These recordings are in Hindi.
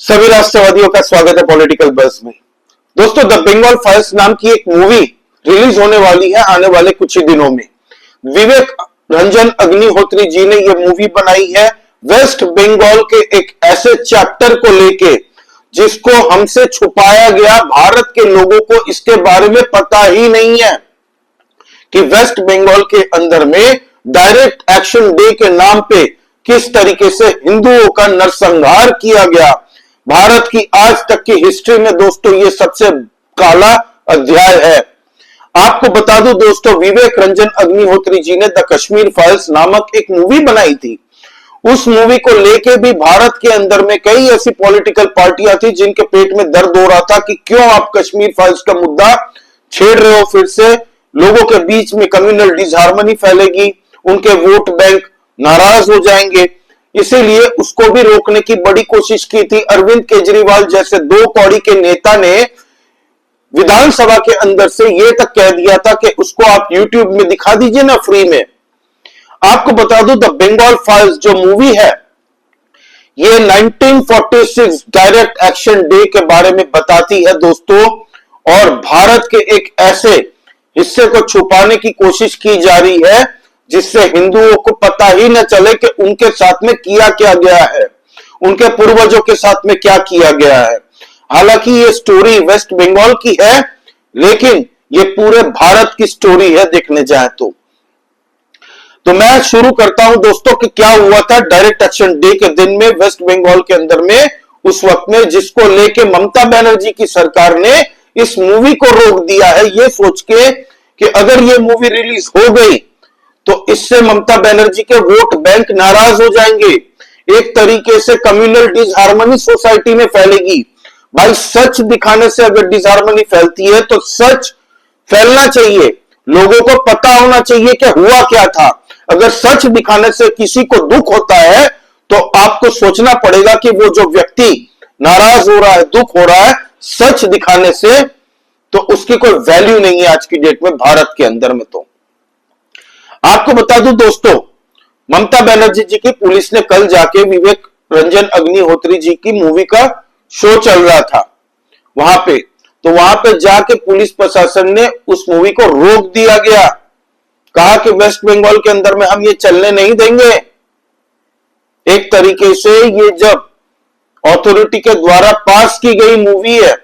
सभी राष्ट्रवादियों का स्वागत है पॉलिटिकल बस में। दोस्तों, द बंगाल फाइल्स नाम की एक मूवी रिलीज होने वाली है आने वाले कुछ ही दिनों में। विवेक रंजन अग्निहोत्री जी ने यह मूवी बनाई है वेस्ट बंगाल के एक ऐसे चैप्टर को लेके जिसको हमसे छुपाया गया। भारत के लोगों को इसके बारे में पता ही नहीं है कि वेस्ट बंगाल के अंदर में डायरेक्ट एक्शन डे के नाम पे किस तरीके से हिंदुओं का नरसंहार किया गया। भारत की आज तक की हिस्ट्री में दोस्तों ये सबसे काला अध्याय है। आपको बता दूं दोस्तों, विवेक रंजन अग्निहोत्री जी ने द कश्मीर फाइल्स नामक एक मूवी बनाई थी। उस मूवी को लेके भी भारत के अंदर में कई ऐसी पॉलिटिकल पार्टियां थी जिनके पेट में दर्द हो रहा था कि क्यों आप कश्मीर फाइल्स का मुद्दा छेड़ रहे हो। फिर से लोगों के बीच में कम्युनल डिसहार्मनी फैलेगी, उनके वोट बैंक नाराज हो जाएंगे। इसीलिए उसको भी रोकने की बड़ी कोशिश की थी। अरविंद केजरीवाल जैसे दो कौड़ी के नेता ने विधानसभा के अंदर से यह तक कह दिया था कि उसको आप यूट्यूब में दिखा दीजिए ना फ्री में। आपको बता दूं, द बंगाल फाइल्स जो मूवी है ये 1946 डायरेक्ट एक्शन डे के बारे में बताती है दोस्तों, और भारत के एक ऐसे हिस्से को छुपाने की कोशिश की जा रही है जिससे हिंदुओं को पता ही न चले कि उनके साथ में किया क्या गया है, उनके पूर्वजों के साथ में क्या किया गया है। हालांकि ये स्टोरी वेस्ट बंगाल की है, लेकिन ये पूरे भारत की स्टोरी है देखने जाए तो मैं शुरू करता हूं दोस्तों कि क्या हुआ था डायरेक्ट एक्शन डे के दिन में वेस्ट बंगाल के अंदर में उस वक्त में, जिसको लेके ममता बनर्जी की सरकार ने इस मूवी को रोक दिया है ये सोच के कि अगर ये मूवी रिलीज हो गई तो इससे ममता बनर्जी के वोट बैंक नाराज हो जाएंगे। एक तरीके से कम्युनल डिसहार्मनी सोसाइटी में फैलेगी। भाई, सच दिखाने से अगर डिसहार्मनी फैलती है तो सच फैलना चाहिए, लोगों को पता होना चाहिए कि हुआ क्या था। अगर सच दिखाने से किसी को दुख होता है तो आपको सोचना पड़ेगा कि वो जो व्यक्ति नाराज हो रहा है, दुख हो रहा है, सच दिखाने से तो उसकी कोई वैल्यू नहीं है आज की डेट में भारत के अंदर में। तो आपको बता दूं दोस्तों, ममता बनर्जी जी की पुलिस ने कल जाके विवेक रंजन अग्निहोत्री जी की मूवी का शो चल रहा था वहां पे, तो वहां पे जाके पुलिस प्रशासन ने उस मूवी को रोक दिया गया। कहा कि वेस्ट बंगाल के अंदर में हम ये चलने नहीं देंगे। एक तरीके से ये जब अथॉरिटी के द्वारा पास की गई मूवी है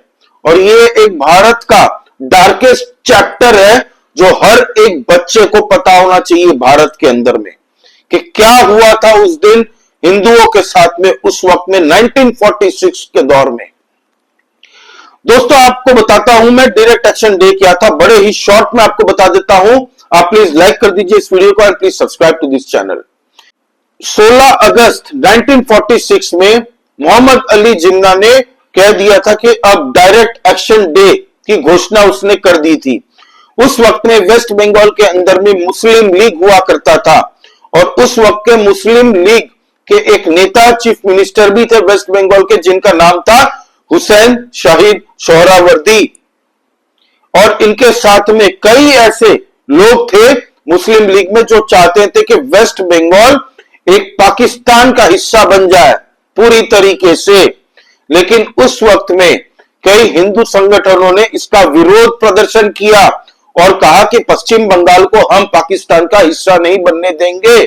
और ये एक भारत का डार्केस्ट चैप्टर है जो हर एक बच्चे को पता होना चाहिए भारत के अंदर में कि क्या हुआ था उस दिन हिंदुओं के साथ में उस वक्त में 1946 के दौर में। दोस्तों, आपको बताता हूं मैं डायरेक्ट एक्शन डे क्या था, बड़े ही शॉर्ट में आपको बता देता हूं। आप प्लीज लाइक कर दीजिए इस वीडियो को and please subscribe to this channel. 16 अगस्त 1946 में मोहम्मद अली जिन्ना ने कह दिया था कि अब डायरेक्ट एक्शन डे की घोषणा उसने कर दी थी। उस वक्त में वेस्ट बंगाल के अंदर में मुस्लिम लीग हुआ करता था और उस वक्त के मुस्लिम लीग के एक नेता चीफ मिनिस्टर भी थे वेस्ट बंगाल के, जिनका नाम था हुसैन शहीद सोहरावर्दी। और इनके साथ में कई ऐसे लोग थे मुस्लिम लीग में जो चाहते थे कि वेस्ट बंगाल एक पाकिस्तान का हिस्सा बन जाए पूरी तरीके से। लेकिन उस वक्त में कई हिंदू संगठनों ने इसका विरोध प्रदर्शन किया और कहा कि पश्चिम बंगाल को हम पाकिस्तान का हिस्सा नहीं बनने देंगे।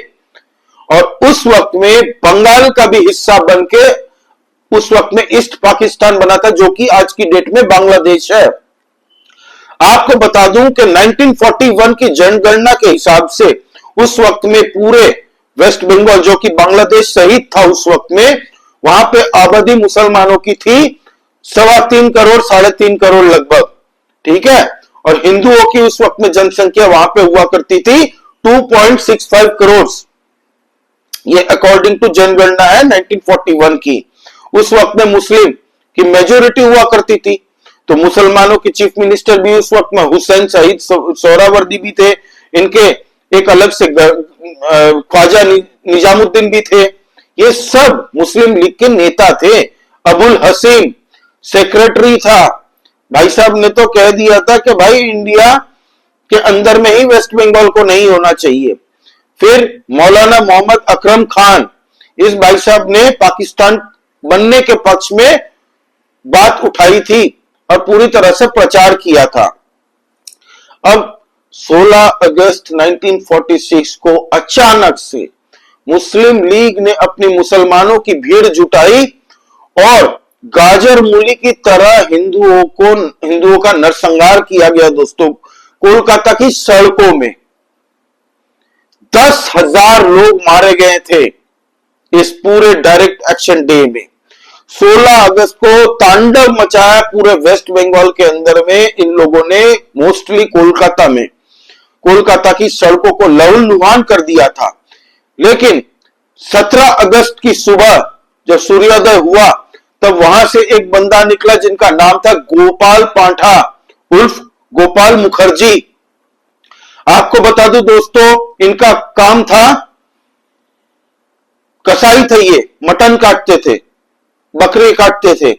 और उस वक्त में बंगाल का भी हिस्सा बनके उस वक्त में ईस्ट पाकिस्तान बना था, जो कि आज की डेट में बांग्लादेश है। आपको बता दूं कि 1941 की जनगणना के हिसाब से उस वक्त में पूरे वेस्ट बंगाल, जो कि बांग्लादेश सहित था उस वक्त में, वहां पे आबादी मुसलमानों की थी 3.25 करोड़ 3.5 करोड़ लगभग, ठीक है। और हिंदुओं की उस वक्त में जनसंख्या वहां पे हुआ करती थी 2.65 करोड़। ये अकॉर्डिंग टू जनगणना है 1941 की। उस वक्त में मुस्लिम की मेजोरिटी हुआ करती थी, तो मुसलमानों के चीफ मिनिस्टर भी उस वक्त में हुसैन शहीद सोहरावर्दी भी थे। इनके एक अलग से ख्वाजा निजामुद्दीन भी थे। ये सब मुस्लिम लीग के नेता थे। अबुल हसीम सेक्रेटरी था। भाई साहब ने तो कह दिया था कि भाई इंडिया के अंदर में ही वेस्ट बंगाल को नहीं होना चाहिए। फिर मौलाना मोहम्मद अकरम खान, इस भाई साहब ने पाकिस्तान बनने के पक्ष में बात उठाई थी और पूरी तरह से प्रचार किया था। अब 16 अगस्त 1946 को अचानक से मुस्लिम लीग ने अपनी मुसलमानों की भीड़ जुटाई और गाजर मूली की तरह हिंदुओं का नरसंहार किया गया। दोस्तों, कोलकाता की सड़कों में 10,000 लोग मारे गए थे इस पूरे डायरेक्ट एक्शन डे में। 16 अगस्त को तांडव मचाया पूरे वेस्ट बंगाल के अंदर में इन लोगों ने, मोस्टली कोलकाता में। कोलकाता की सड़कों को लहूलुहान कर दिया था। लेकिन 17 अगस्त की सुबह जब सूर्योदय हुआ तब वहां से एक बंदा निकला जिनका नाम था गोपाल पांठा उर्फ गोपाल मुखर्जी। आपको बता दूं दोस्तों, इनका काम था, कसाई थे, ये मटन काटते थे, बकरे काटते थे।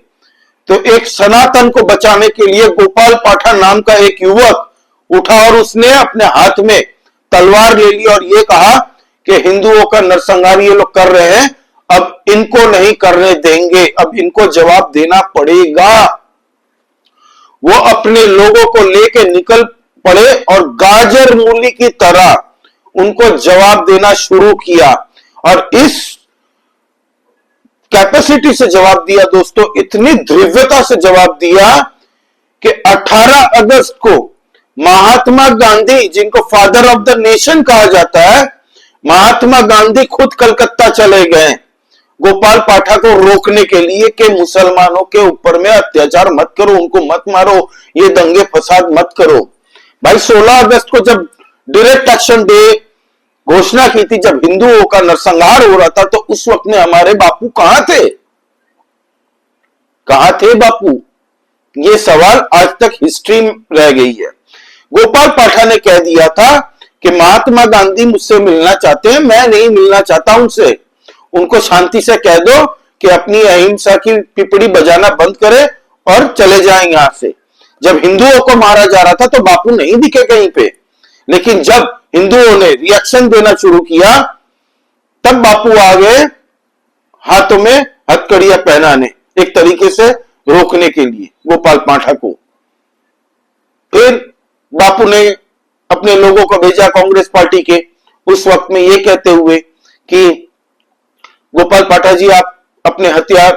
तो एक सनातन को बचाने के लिए गोपाल पाठा नाम का एक युवक उठा और उसने अपने हाथ में तलवार ले ली और ये कहा कि हिंदुओं का नरसंहार ये लोग कर रहे हैं, अब इनको नहीं करने देंगे, अब इनको जवाब देना पड़ेगा। वो अपने लोगों को लेके निकल पड़े और गाजर मूली की तरह उनको जवाब देना शुरू किया और इस कैपेसिटी से जवाब दिया दोस्तों, इतनी दृढ़ता से जवाब दिया कि 18 अगस्त को महात्मा गांधी, जिनको फादर ऑफ द नेशन कहा जाता है, महात्मा गांधी खुद कलकत्ता चले गए गोपाल पाठा को रोकने के लिए कि मुसलमानों के ऊपर में अत्याचार मत करो, उनको मत मारो, ये दंगे फसाद मत करो। भाई 16 अगस्त को जब डायरेक्ट एक्शन डे घोषणा की थी, जब हिंदुओं का नरसंहार हो रहा था, तो उस वक्त में हमारे बापू कहां थे? कहां थे बापू? ये सवाल आज तक हिस्ट्री में रह गई है। गोपाल पाठा ने कह दिया था कि महात्मा गांधी मुझसे मिलना चाहते हैं, मैं नहीं मिलना चाहता उनसे, उनको शांति से कह दो कि अपनी अहिंसा की पिपड़ी बजाना बंद करे और चले जाएं यहां से। जब हिंदुओं को मारा जा रहा था तो बापू नहीं दिखे कहीं पे, लेकिन जब हिंदुओं ने रिएक्शन देना शुरू किया तब बापू आ गए हाथों में हथकड़ियां पहनाने, एक तरीके से रोकने के लिए गोपाल पाठा को। फिर बापू ने अपने लोगों को भेजा कांग्रेस पार्टी के, उस वक्त में ये कहते हुए कि गोपाल पाठा जी आप अपने हथियार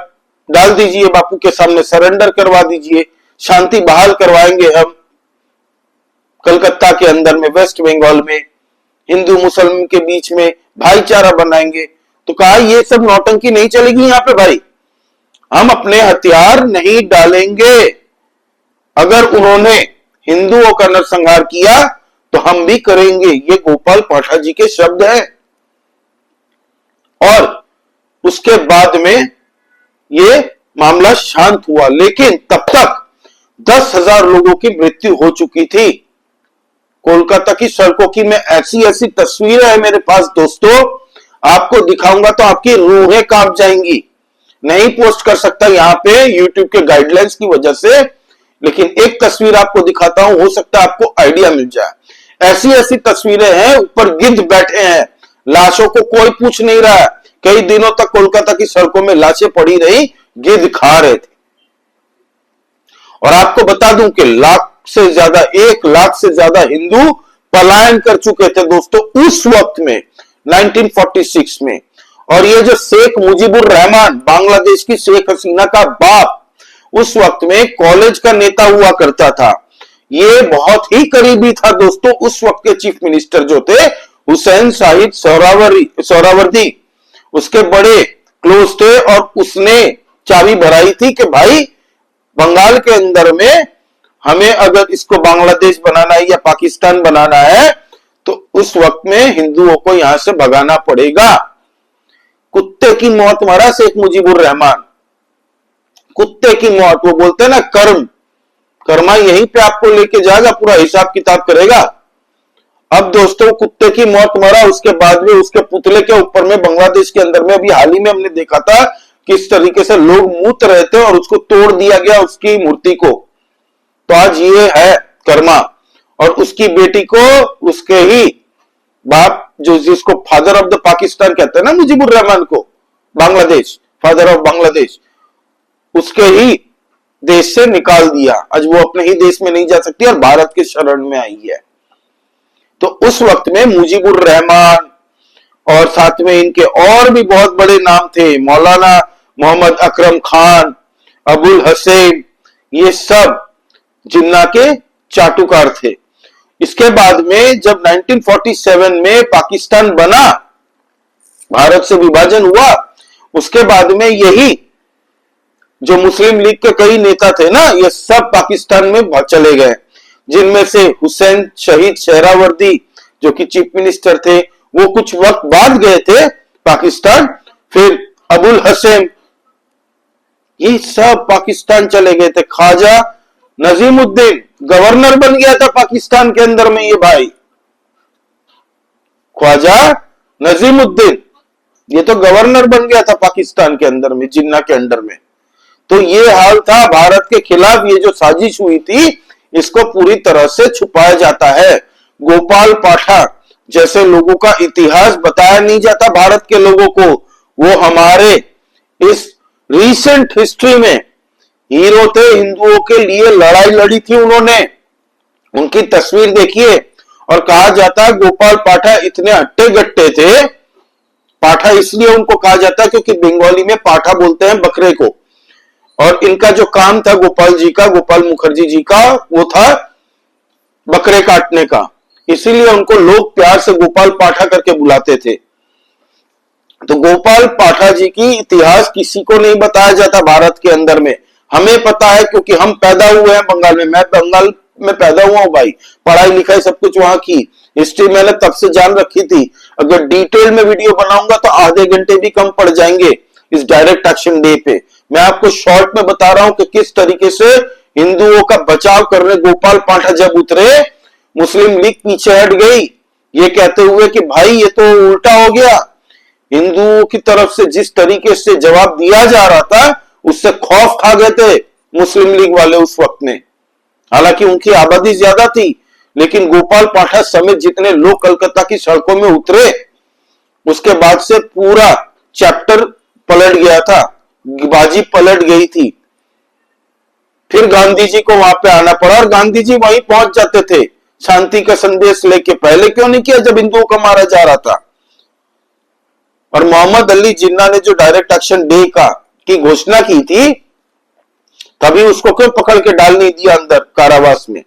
डाल दीजिए, बापू के सामने सरेंडर करवा दीजिए, शांति बहाल करवाएंगे हम कलकत्ता के अंदर में, वेस्ट बंगाल में, हिंदू मुसलमान के बीच में भाईचारा बनाएंगे। तो कहा ये सब नौटंकी नहीं चलेगी यहां पे भाई, हम अपने हथियार नहीं डालेंगे। अगर उन्होंने हिंदुओं का नरसंहार किया तो हम भी करेंगे। ये गोपाल पाठा जी के शब्द हैं। और उसके बाद में ये मामला शांत हुआ, लेकिन तब तक 10,000 लोगों की मृत्यु हो चुकी थी कोलकाता की सड़कों की। मैं ऐसी ऐसी तस्वीरें हैं मेरे पास दोस्तों, आपको दिखाऊंगा तो आपकी रूहें कांप जाएंगी। नहीं पोस्ट कर सकता यहां पे यूट्यूब के गाइडलाइंस की वजह से, लेकिन एक तस्वीर आपको दिखाता हूं, हो सकता है आपको आइडिया मिल जाए। ऐसी ऐसी तस्वीरें हैं, ऊपर गिद्ध बैठे हैं, लाशों को कोई पूछ नहीं रहा है। कई दिनों तक कोलकाता की सड़कों में लाशें पड़ी रही, गिद्ध खा रहे थे। और आपको बता दूं कि 1 लाख से ज्यादा हिंदू पलायन कर चुके थे दोस्तों उस वक्त में, 1946 में। और ये जो शेख मुजीबुर रहमान, बांग्लादेश की शेख हसीना का बाप, उस वक्त में कॉलेज का नेता हुआ करता था। ये बहुत ही करीबी था दोस्तों उस वक्त के चीफ मिनिस्टर जो थे हुसैन साहिब सोहरावर्दी, उसके बड़े क्लोज थे। और उसने चाबी भराई थी कि भाई बंगाल के अंदर में हमें अगर इसको बांग्लादेश बनाना है या पाकिस्तान बनाना है तो उस वक्त में हिंदुओं को यहां से भगाना पड़ेगा। कुत्ते की मौत मरा शेख मुजीबुर रहमान, कुत्ते की मौत। वो बोलते हैं ना कर्मा यहीं पे आपको लेके जाएगा, पूरा हिसाब किताब करेगा। अब दोस्तों कुत्ते की मौत मरा, उसके बाद में उसके पुतले के ऊपर में बांग्लादेश के अंदर में अभी हाल ही में हमने देखा था किस तरीके से लोग मूत रहे थे और उसको तोड़ दिया गया उसकी मूर्ति को। तो आज ये है कर्मा। और उसकी बेटी को उसके ही बाप, जो जिसको फादर ऑफ द पाकिस्तान कहते हैं ना मुजीबुर रहमान को, बांग्लादेश, फादर ऑफ बांग्लादेश, उसके ही देश से निकाल दिया। आज वो अपने ही देश में नहीं जा सकती और भारत के शरण में आई है। तो उस वक्त में मुजीबुर रहमान और साथ में इनके और भी बहुत बड़े नाम थे, मौलाना मोहम्मद अकरम खान, अबुल हसन, ये सब जिन्ना के चाटुकार थे। इसके बाद में जब 1947 में पाकिस्तान बना, भारत से विभाजन हुआ, उसके बाद में यही जो मुस्लिम लीग के कई नेता थे ना, ये सब पाकिस्तान में चले गए, जिनमें से हुसैन शहीद शेहरावर्दी जो कि चीफ मिनिस्टर थे, वो कुछ वक्त बाद गए थे पाकिस्तान। फिर अबुल हसन, ये सब पाकिस्तान चले गए थे। ख्वाजा नजीमुद्दीन गवर्नर बन गया था पाकिस्तान के अंदर में, ये भाई ख्वाजा नजीमुद्दीन, ये तो गवर्नर बन गया था पाकिस्तान के अंदर में, जिन्ना के अंडर में। तो ये हाल था भारत के खिलाफ। ये जो साजिश हुई थी, इसको पूरी तरह से छुपाया जाता है। गोपाल पाठक जैसे लोगों का इतिहास बताया नहीं जाता भारत के लोगों को। वो हमारे इस रीसेंट हिस्ट्री में हीरो थे, हिंदुओं के लिए लड़ाई लड़ी थी उन्होंने। उनकी तस्वीर देखिए, और कहा जाता है गोपाल पाठक इतने हट्टे गट्टे थे। पाठा इसलिए उनको कहा जाता है क्योंकि बंगाली में पाठा बोलते हैं बकरे को, और इनका जो काम था गोपाल जी का, गोपाल मुखर्जी जी का, वो था बकरे काटने का। इसीलिए उनको लोग प्यार से गोपाल पाठा करके बुलाते थे। तो गोपाल पाठा जी की इतिहास किसी को नहीं बताया जाता भारत के अंदर में। हमें पता है क्योंकि हम पैदा हुए हैं बंगाल में। मैं बंगाल में पैदा हुआ हूं भाई, पढ़ाई लिखाई सब कुछ वहां की, हिस्ट्री मैंने तब से जान रखी थी। अगर डिटेल में वीडियो बनाऊंगा तो आधे घंटे भी कम पड़ जाएंगे इस डायरेक्ट एक्शन डे पे। मैं आपको शॉर्ट में बता रहा हूं कि किस तरीके से हिंदुओं का बचाव करने गोपाल पाठा जब उतरे, मुस्लिम लीग पीछे हट गई, ये कहते हुए कि भाई ये तो उल्टा हो गया। हिंदुओं की तरफ से जिस तरीके से जवाब दिया जा रहा था, उससे खौफ खा गए थे मुस्लिम लीग वाले उस वक्त में। हालांकि उनकी आबादी ज्यादा थी, लेकिन गोपाल पाठक समेत जितने लोग कलकत्ता की सड़कों में उतरे, उसके बाद से पूरा चैप्टर पलट गया था, बाजी पलट गई थी। फिर गांधी जी को वहां पे आना पड़ा, और गांधी जी वहीं पहुंच जाते थे शांति का संदेश लेके। पहले क्यों नहीं किया जब हिंदुओं को मारा जा रहा था? और मोहम्मद अली जिन्ना ने जो डायरेक्ट एक्शन डे की घोषणा की थी, तभी उसको क्यों पकड़ के डाल नहीं दिया अंदर कारावास में?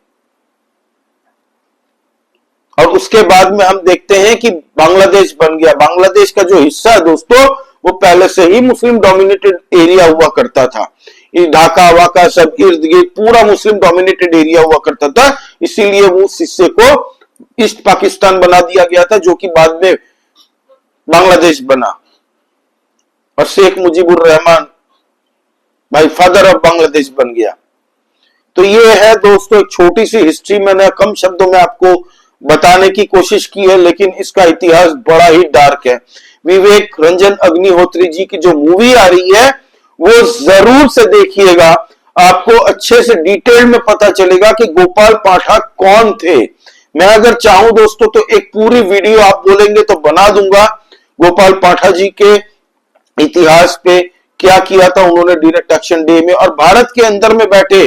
और उसके बाद में हम देखते हैं कि बांग्लादेश बन गया। बांग्लादेश का जो हिस्सा है दोस्तों, वो पहले से ही मुस्लिम डोमिनेटेड एरिया हुआ करता था। ढाका वाका सब इर्द गिर्द पूरा मुस्लिम डोमिनेटेड एरिया हुआ करता था। इसीलिए वो उस हिस्से को ईस्ट पाकिस्तान बना दिया गया था, जो कि बाद में बांग्लादेश बना। और शेख मुजीबुर रहमान भाई फादर ऑफ बांग्लादेश बन गया। तो ये है दोस्तों एक छोटी सी हिस्ट्री, मैंने कम शब्दों में आपको बताने की कोशिश की है, लेकिन इसका इतिहास बड़ा ही डार्क है। विवेक रंजन अग्निहोत्री जी की जो मूवी आ रही है, वो जरूर से देखिएगा। आपको अच्छे से डिटेल में पता चलेगा कि गोपाल पाठक कौन थे। मैं अगर चाहूं दोस्तों तो एक पूरी वीडियो आप बोलेंगे तो बना दूंगा गोपाल पाठक जी के इतिहास पे, क्या किया था उन्होंने डायरेक्ट एक्शन डे में। और भारत के अंदर में बैठे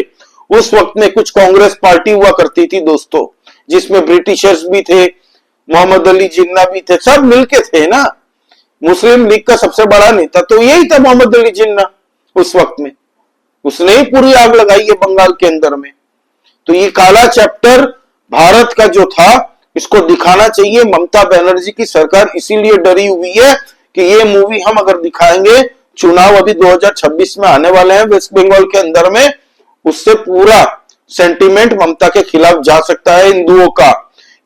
उस वक्त में कुछ कांग्रेस पार्टी हुआ करती थी दोस्तों, जिसमें ब्रिटिशर्स भी थे, मोहम्मद अली जिन्ना भी थे, सब मिलके थे ना। मुस्लिम लीग का सबसे बड़ा नेता तो यही था मोहम्मद अली जिन्ना उस वक्त में। उसने ही पूरी आग लगाई है बंगाल के अंदर में। तो ये काला चैप्टर भारत का जो था, इसको दिखाना चाहिए। ममता बनर्जी की सरकार इसीलिए डरी हुई है कि ये मूवी हम अगर दिखाएंगे, चुनाव अभी 2026 में आने वाले हैं वेस्ट बंगाल के अंदर में, उससे पूरा सेंटीमेंट ममता के खिलाफ जा सकता है हिंदुओं का,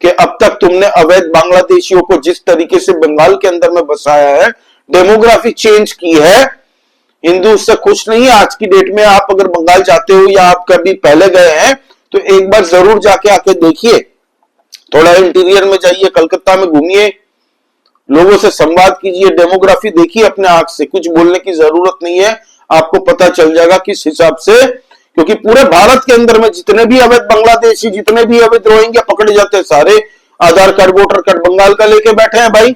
कि अब तक तुमने अवैध बांग्लादेशियों को जिस तरीके से बंगाल के अंदर में बसाया है, डेमोग्राफी चेंज की है, हिंदू उससे खुश नहीं है। आज की डेट में आप अगर बंगाल जाते हो या आप कभी पहले गए हैं तो एक बार जरूर जाके आके देखिए, थोड़ा इंटीरियर में जाइए, कलकत्ता में घूमिए, लोगों से संवाद कीजिए, डेमोग्राफी देखिए अपने आंख से। कुछ बोलने की जरूरत नहीं है, आपको पता चल जाएगा किस हिसाब से, क्योंकि पूरे भारत के अंदर में जितने भी अवैध बांग्लादेशी, जितने भी अवैध रोहिंग्या पकड़े जाते हैं, सारे आधार कार्ड वोटर कार्ड बंगाल का लेके बैठे हैं भाई।